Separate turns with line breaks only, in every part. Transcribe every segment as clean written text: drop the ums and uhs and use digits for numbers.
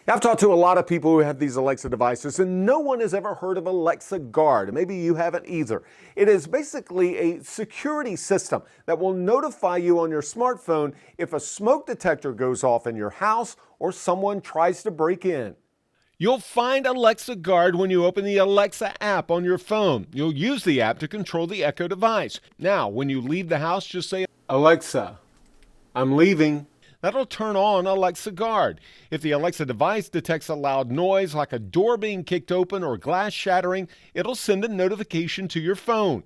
I've talked to a lot of people who have these Alexa devices, and no one has ever heard of Alexa Guard. Maybe you haven't either. It is basically a security system that will notify you on your smartphone if a smoke detector goes off in your house or someone tries to break in. You'll find Alexa Guard when you open the Alexa app on your phone. You'll use the app to control the Echo device. Now, when you leave the house, just say, "Alexa, I'm leaving." That'll turn on Alexa Guard. If the Alexa device detects a loud noise like a door being kicked open or glass shattering, it'll send a notification to your phone.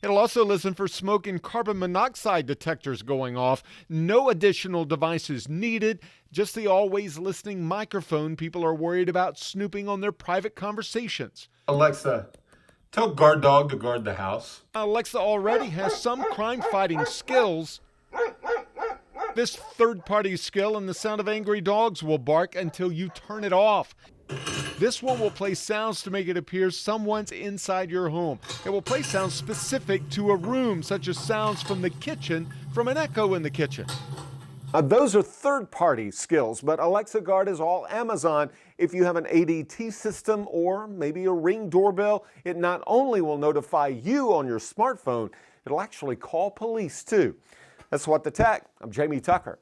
It'll also listen for smoke and carbon monoxide detectors going off. No additional devices needed, just the always listening microphone people are worried about snooping on their private conversations.
Alexa, tell guard dog to guard the house.
Alexa already has some crime-fighting skills. This third-party skill and the sound of angry dogs will bark until you turn it off. This one will play sounds to make it appear someone's inside your home. It will play sounds specific to a room, such as sounds from the kitchen from an Echo in the kitchen. Those are third-party skills, but Alexa Guard is all Amazon. If you have an ADT system or maybe a Ring doorbell, it not only will notify you on your smartphone, it'll actually call police too. That's What the Tech. I'm Jamie Tucker.